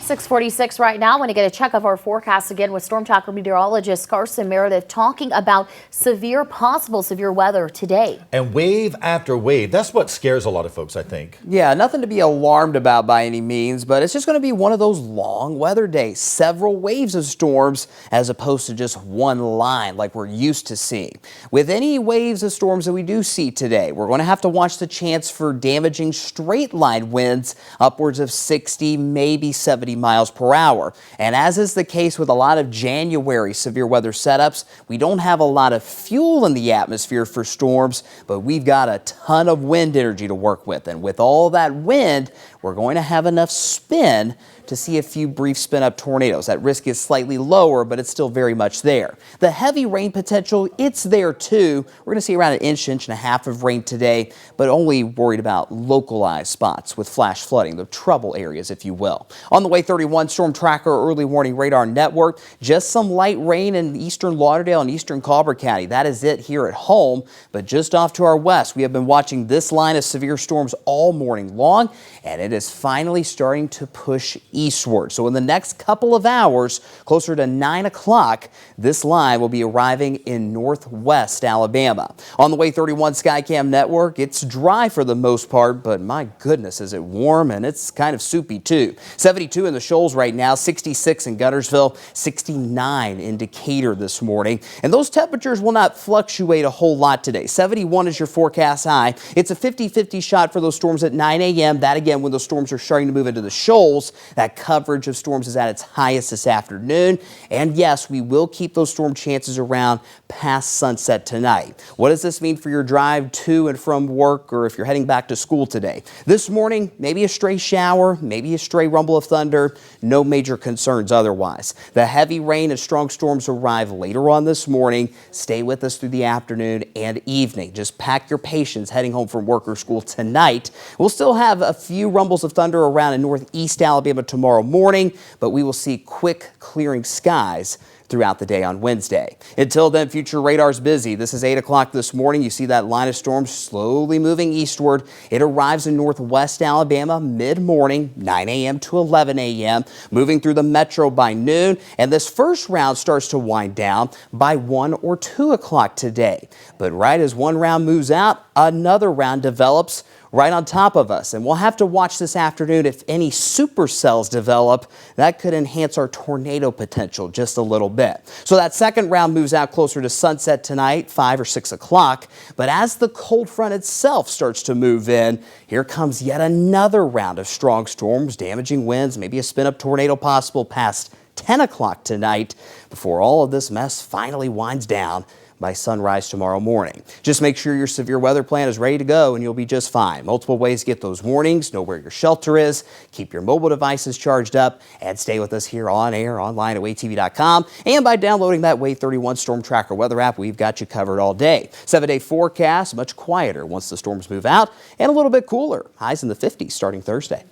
6:46 right now. I want to get a check of our forecast again with Storm Tracker meteorologist Carson talking about possible severe weather today. And wave after wave. That's what scares a lot of folks, I think. Yeah, nothing to be alarmed about by any means, but it's just going to be one of those long weather days. Several waves of storms as opposed to just one line like we're used to seeing. With any waves of storms that we do see today, we're going to have to watch the chance for damaging straight line winds upwards of 60, maybe 70 miles per hour. And as is the case with a lot of January severe weather setups, we don't have a lot of fuel in the atmosphere for storms, but we've got a ton of wind energy to work with. And with all that wind, we're going to have enough spin to see a few brief spin-up tornadoes. That risk is slightly lower, but it's still very much there. The heavy rain potential, it's there too. We're going to see around an inch and a half of rain today, but only worried about localized spots with flash flooding, the trouble areas, if you will. On the Way 31 Storm Tracker early warning radar network, just some light rain in eastern Lauderdale and eastern Colbert County. That is it here at home, but just off to our west, we have been watching this line of severe storms all morning long, and it is finally starting to push eastward. So in the next couple of hours, closer to 9 o'clock, this line will be arriving in northwest Alabama. On the Way 31 Skycam network, it's dry for the most part, but my goodness, is it warm, and it's kind of soupy too. 72 in the Shoals right now, 66 in Guntersville, 69 in Decatur this morning. And those temperatures will not fluctuate a whole lot today. 71 is your forecast high. It's a 50-50 shot for those storms at 9 a.m. That again, when those storms are starting to move into the shoals, that coverage of storms is at its highest this afternoon. And yes, we will keep those storm chances around past sunset tonight. What does this mean for your drive to and from work, or if you're heading back to school today? This morning, maybe a stray shower, maybe a stray rumble of thunder. No major concerns otherwise. The heavy rain and strong storms arrive later on this morning. Stay with us through the afternoon and evening. Just pack your patience heading home from work or school tonight. We'll still have a few rumbles of thunder around in northeast Alabama tomorrow morning, but we will see quick clearing skies throughout the day on Wednesday. Until then, future radar's busy. This is 8 o'clock this morning. You see that line of storms slowly moving eastward. It arrives in northwest Alabama mid-morning, 9 a.m. to 11 a.m., moving through the metro by noon. And this first round starts to wind down by 1 or 2 o'clock today. But right as one round moves out, another round develops right on top of us. And we'll have to watch this afternoon if any supercells develop. That could enhance our tornado potential just a little bit. So that second round moves out closer to sunset tonight, 5 or 6 o'clock. But as the cold front itself starts to move in, here comes yet another round of strong storms, damaging winds, maybe a spin-up tornado possible past 10 o'clock tonight before all of this mess finally winds down by sunrise tomorrow morning. Just make sure your severe weather plan is ready to go and you'll be just fine. Multiple ways to get those warnings, know where your shelter is, keep your mobile devices charged up, and stay with us here on air, online at waytv.com, and by downloading that Way 31 Storm Tracker weather app. We've got you covered all day. 7-day forecast, much quieter once the storms move out, and a little bit cooler. Highs in the 50s starting Thursday.